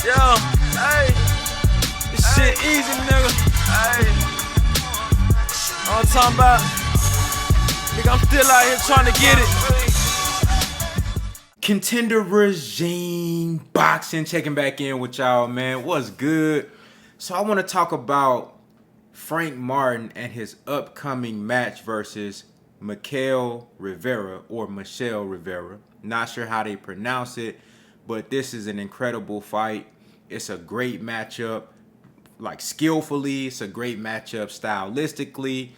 Yo, hey, this shit easy, nigga. Hey, all I'm talking about, nigga, I'm still out here trying to get it. Contender Regime Boxing, checking back in with y'all, man. What's good? So I want to talk about Frank Martin and his upcoming match versus Michelle Rivera or Michelle Rivera. Not sure how they pronounce it, but this is an incredible fight. It's a great matchup, like skillfully. It's a great matchup stylistically.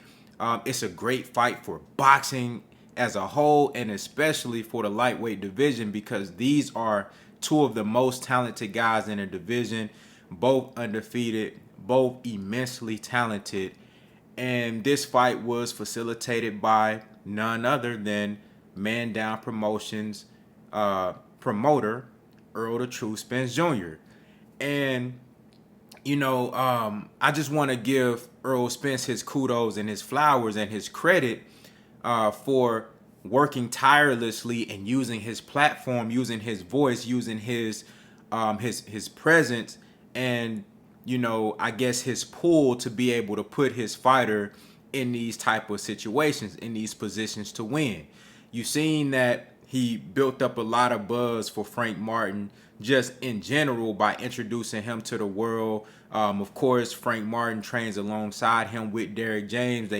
It's a great fight for boxing as a whole, and especially for the lightweight division, because these are two of the most talented guys in the division, both undefeated, both immensely talented. And this fight was facilitated by none other than Man Down Promotions promoter Errol the True Spence Jr. And I just want to give Errol Spence his kudos and his flowers and his credit for working tirelessly and using his platform, using his voice, using his presence, and I guess his pull to be able to put his fighter in these type of situations, in these positions to win. You've seen that he built up a lot of buzz for Frank Martin just in general by introducing him to the world. Of course, Frank Martin trains alongside him with Derrick James.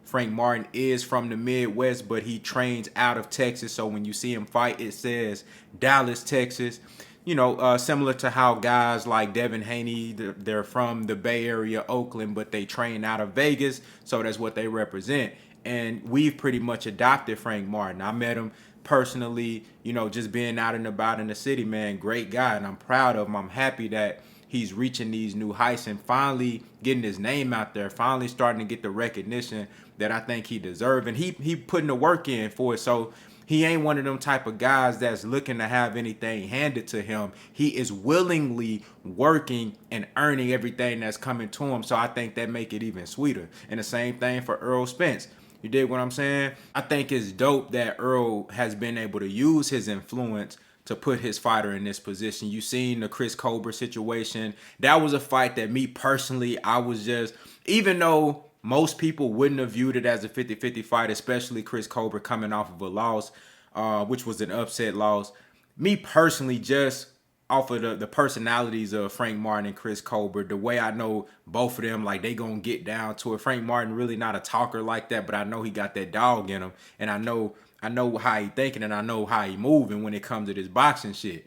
Frank Martin is from the Midwest, but he trains out of Texas. So when you see him fight, it says Dallas, Texas. Similar to how guys like Devin Haney, they're from the Bay Area, Oakland, but they train out of Vegas. So that's what they represent. And we've pretty much adopted Frank Martin. I met him personally, just being out and about in the city, man. Great guy, and I'm proud of him. I'm happy that he's reaching these new heights and finally getting his name out there, finally starting to get the recognition that I think he deserves. And he putting the work in for it. So he ain't one of them type of guys that's looking to have anything handed to him. He is willingly working and earning everything that's coming to him. So I think that make it even sweeter. And the same thing for Errol Spence. You dig what I'm saying? I think it's dope that Errol has been able to use his influence to put his fighter in this position. You seen the Chris Colbert situation. That was a fight that me personally, I was just, even though most people wouldn't have viewed it as a 50-50 fight, especially Chris Colbert coming off of a loss, which was an upset loss. Me personally, just off of the personalities of Frank Martin and Chris Colbert, the way I know both of them, like they gonna get down to it. Frank Martin really not a talker like that, but I know he got that dog in him, and I know how he thinking, and I know how he moving when it comes to this boxing shit.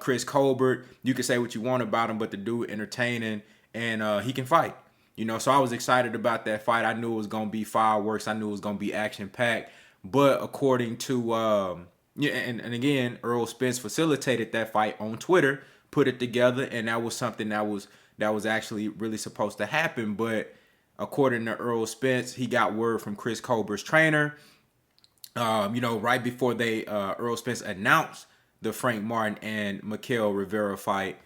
Chris Colbert, you can say what you want about him, but the dude entertaining, and he can fight. So I was excited about that fight. I knew it was gonna be fireworks. I knew it was gonna be action packed. But according to and again, Errol Spence facilitated that fight on Twitter, put it together, and that was something that was actually really supposed to happen. But according to Errol Spence, he got word from Chris Colbert's trainer. Right before Errol Spence announced the Frank Martin and Michelle Rivera fight,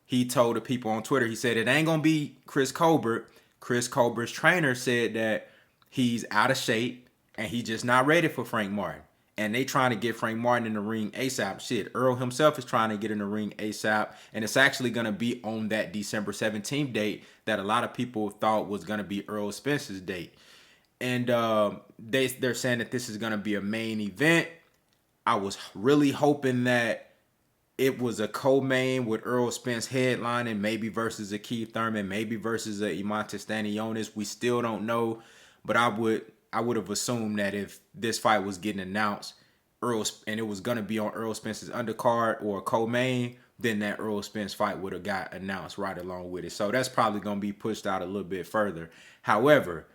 he told the people on Twitter, he said it ain't gonna be Chris Colbert. Chris Colbert's trainer said that he's out of shape and he's just not ready for Frank Martin. And they trying to get Frank Martin in the ring ASAP. Shit, Earl himself is trying to get in the ring ASAP. And it's actually going to be on that December 17th date that a lot of people thought was going to be Errol Spence's date. And they're saying that this is going to be a main event. I was really hoping that it was a co-main with Errol Spence headlining, maybe versus a Keith Thurman, maybe versus a Imantas Stanionis. We still don't know, but I would have assumed that if this fight was getting announced, and it was going to be on Errol Spence's undercard or a co-main, then that Errol Spence fight would have got announced right along with it. So that's probably going to be pushed out a little bit further. However,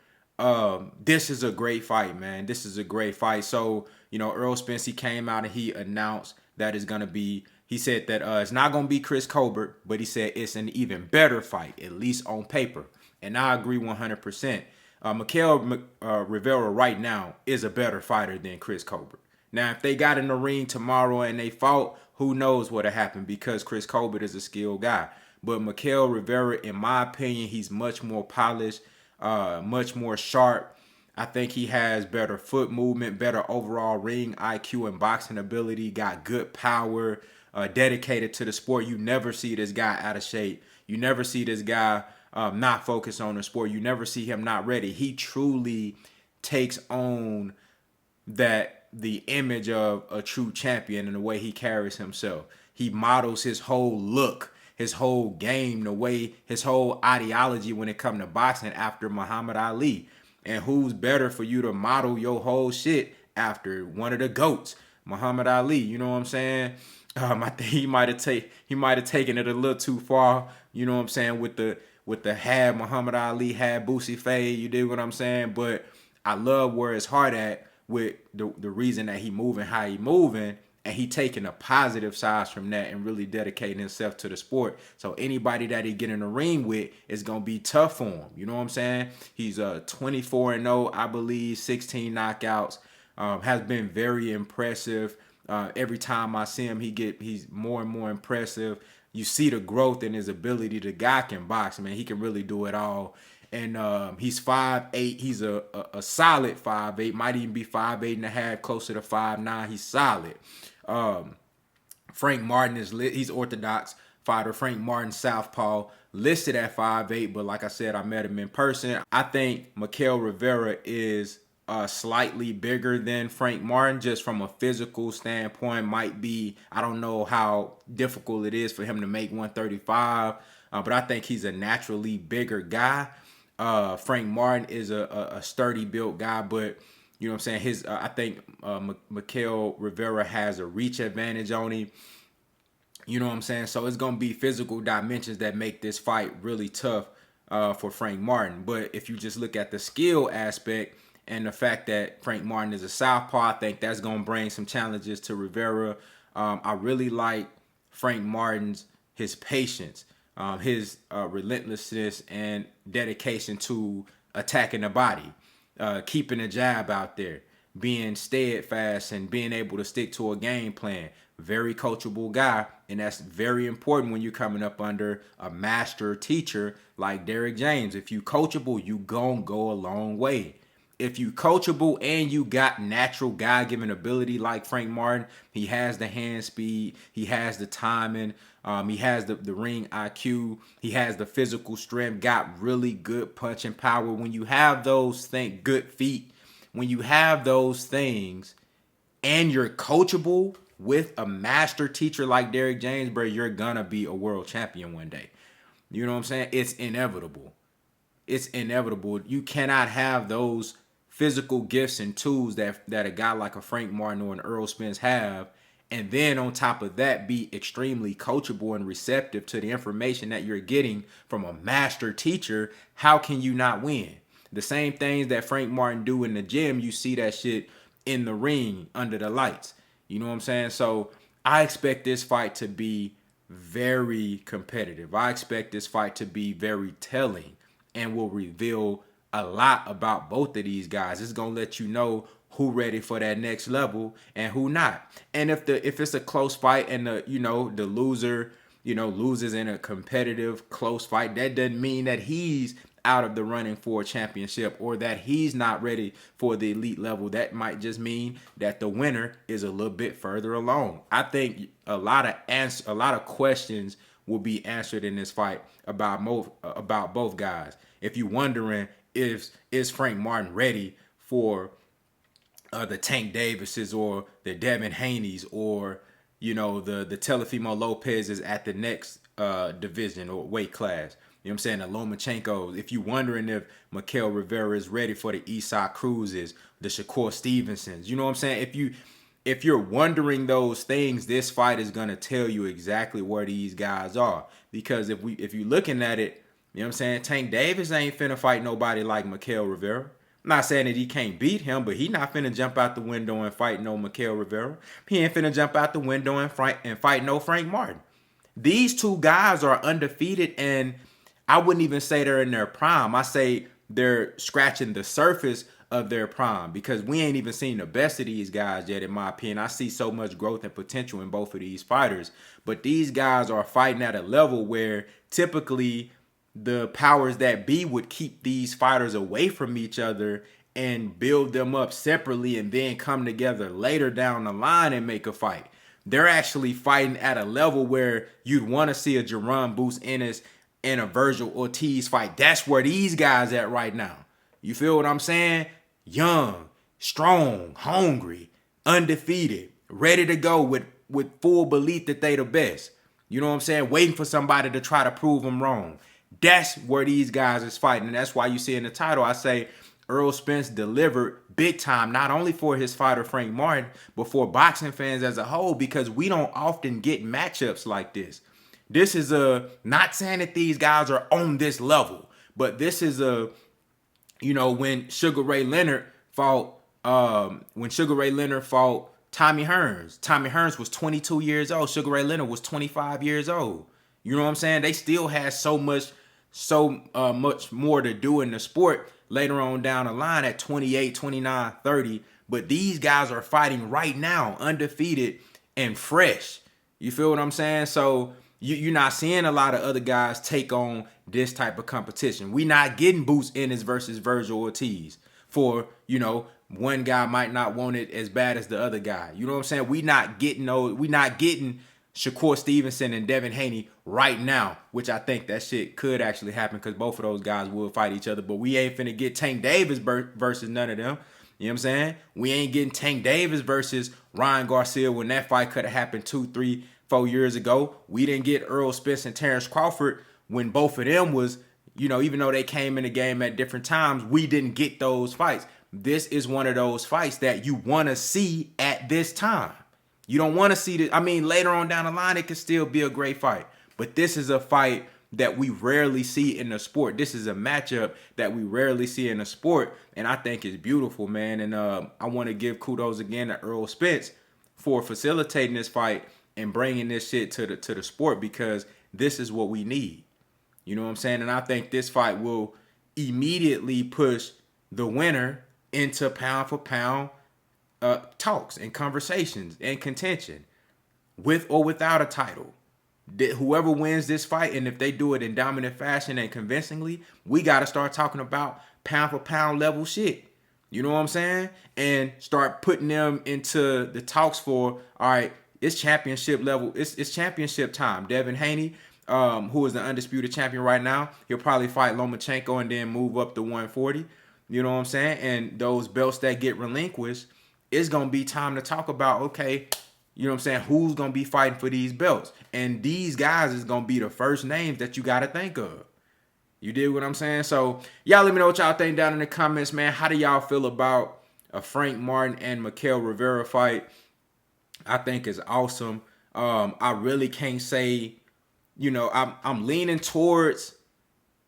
this is a great fight, man. This is a great fight. So, Errol Spence, he came out and he announced that it's going to be, he said that it's not going to be Chris Colbert, but he said it's an even better fight, at least on paper. And I agree 100%. Michelle Rivera right now is a better fighter than Chris Colbert. Now, if they got in the ring tomorrow and they fought, who knows what would happen, because Chris Colbert is a skilled guy. But Michelle Rivera, in my opinion, he's much more polished, much more sharp. I think he has better foot movement, better overall ring IQ and boxing ability, got good power. dedicated to the sport. You never see this guy out of shape. You never see this guy not focused on the sport. You never see him not ready. He truly takes on the image of a true champion in the way he carries himself. He models his whole look, his whole game, the way, his whole ideology when it comes to boxing after Muhammad Ali. And who's better for you to model your whole shit after one of the GOATs, Muhammad Ali? You know what I'm saying? I think he might have taken it a little too far. You know what I'm saying, with the had Muhammad Ali, had Boosie Fade. You dig what I'm saying? But I love where his heart at with the reason that he moving how he moving, and he taking the positive sides from that and really dedicating himself to the sport. So anybody that he get in the ring with is gonna be tough for him. You know what I'm saying? He's 24-0, I believe, 16 knockouts. Has been very impressive. Every time I see him, he's more and more impressive. You see the growth in his ability. The guy can box, man. He can really do it all. And he's 5'8". He's a solid 5'8". Might even be 5'8.5", closer to 5'9". He's solid. Frank Martin he's orthodox fighter. Frank Martin, southpaw, listed at 5'8", but like I said, I met him in person. I think Mikael Rivera is slightly bigger than Frank Martin, just from a physical standpoint. Might be, I don't know how difficult it is for him to make 135, but I think he's a naturally bigger guy. Frank Martin is a sturdy built guy, but you know what I'm saying, I think Mikael Rivera has a reach advantage on him. You know what I'm saying? So it's going to be physical dimensions that make this fight really tough for Frank Martin. But if you just look at the skill aspect and the fact that Frank Martin is a southpaw, I think that's going to bring some challenges to Rivera. I really like Frank Martin's his patience, his relentlessness and dedication to attacking the body, keeping a jab out there, being steadfast and being able to stick to a game plan. Very coachable guy, and that's very important when you're coming up under a master teacher like Derrick James. If you coachable, you gon' go a long way. If you coachable and you got natural God-given ability like Frank Martin, he has the hand speed, he has the timing, he has the ring IQ, he has the physical strength, got really good punching power. When you have those things, good feet, when you have those things and you're coachable with a master teacher like Derrick James, bro, you're gonna be a world champion one day. You know what I'm saying? It's inevitable. It's inevitable. You cannot have those physical gifts and tools that a guy like a Frank Martin or an Errol Spence have, and then on top of that be extremely coachable and receptive to the information that you're getting from a master teacher. How can you not win? The same things that Frank Martin do in the gym, you see that shit in the ring under the lights. You know what I'm saying? So I expect this fight to be very competitive. I expect this fight to be very telling and will reveal a lot about both of these guys. It's going to let you know who ready for that next level and who not. And if it's a close fight and the loser, loses in a competitive close fight, that doesn't mean that he's out of the running for a championship or that he's not ready for the elite level. That might just mean that the winner is a little bit further along. I think a lot of questions will be answered in this fight about both guys. If you're wondering, is Frank Martin ready for the Tank Davises or the Devin Haney's or the Teofimo Lopez's at the next division or weight class? You know what I'm saying? The Lomachenko's. If you're wondering if Mikael Rivera is ready for the Isaac Cruz's, the Shakur Stevensons, you know what I'm saying? If you're wondering those things, this fight is gonna tell you exactly where these guys are. Because if you're looking at it, you know what I'm saying? Tank Davis ain't finna fight nobody like Mikael Rivera. I'm not saying that he can't beat him, but he not finna jump out the window and fight no Mikael Rivera. He ain't finna jump out the window and fight no Frank Martin. These two guys are undefeated, and I wouldn't even say they're in their prime. I say they're scratching the surface of their prime because we ain't even seen the best of these guys yet, in my opinion. I see so much growth and potential in both of these fighters. But these guys are fighting at a level where typically the powers that be would keep these fighters away from each other and build them up separately and then come together later down the line and make a fight. they're actually fighting at a level where you'd want to see a Jerron Boots Ennis and a Virgil Ortiz fight. That's where these guys at right now. You feel what I'm saying? Young, strong, hungry, undefeated, ready to go with full belief that they the best. You know what I'm saying? Waiting for somebody to try to prove them wrong. That's where these guys is fighting. And that's why you see in the title, I say Errol Spence delivered big time, not only for his fighter Frank Martin, but for boxing fans as a whole, because we don't often get matchups like this. This is not saying that these guys are on this level, but this is when Sugar Ray Leonard fought, Tommy Hearns. Tommy Hearns was 22 years old. Sugar Ray Leonard was 25 years old. You know what I'm saying? They still had so much more to do in the sport later on down the line at 28, 29, 30. But these guys are fighting right now, undefeated and fresh. You feel what I'm saying? So you're not seeing a lot of other guys take on this type of competition. We not getting Boots Ennis versus Virgil Ortiz for, one guy might not want it as bad as the other guy. You know what I'm saying? We not getting Shakur Stevenson and Devin Haney right now, which I think that shit could actually happen because both of those guys will fight each other. But we ain't finna get Tank Davis versus none of them. You know what I'm saying? We ain't getting Tank Davis versus Ryan Garcia when that fight could have happened 2, 3, 4 years ago. We didn't get Errol Spence and Terrence Crawford when both of them was, even though they came in the game at different times, we didn't get those fights. This is one of those fights that you want to see at this time. You don't want to see this. I mean, later on down the line, it could still be a great fight. But this is a fight that we rarely see in the sport. This is a matchup that we rarely see in the sport. And I think it's beautiful, man. And I want to give kudos again to Errol Spence for facilitating this fight and bringing this shit to the sport, because this is what we need. You know what I'm saying? And I think this fight will immediately push the winner into pound for pound talks and conversations and contention, with or without a title. Whoever wins this fight, and if they do it in dominant fashion and convincingly, we got to start talking about pound for pound level shit. You know what I'm saying? And start putting them into the talks for, all right, it's championship level. It's championship time. Devin Haney, who is the undisputed champion right now, he'll probably fight Lomachenko and then move up to 140. You know what I'm saying? And those belts that get relinquished, it's going to be time to talk about, okay, you know what I'm saying, who's going to be fighting for these belts. And these guys is going to be the first names that you got to think of. You dig what I'm saying? So y'all let me know what y'all think down in the comments, man. How do y'all feel about a Frank Martin and Mikael Rivera fight? I think it's awesome. I really can't say, I'm leaning towards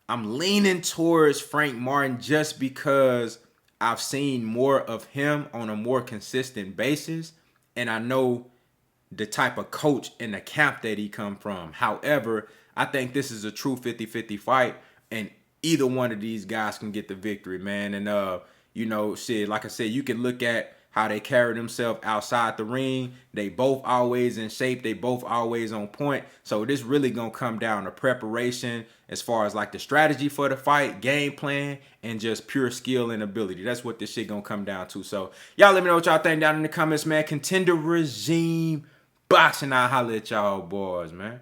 Frank Martin just because I've seen more of him on a more consistent basis, and I know the type of coach and the camp that he come from. However, I think this is a true 50-50 fight, and either one of these guys can get the victory, man. And shit, like I said, you can look at how they carry themselves outside the ring. They both always in shape. They both always on point. So this really going to come down to preparation as far as like the strategy for the fight, game plan, and just pure skill and ability. That's what this shit going to come down to. So y'all let me know what y'all think down in the comments, man. Contender Regime Boxing. I'll holler at y'all boys, man.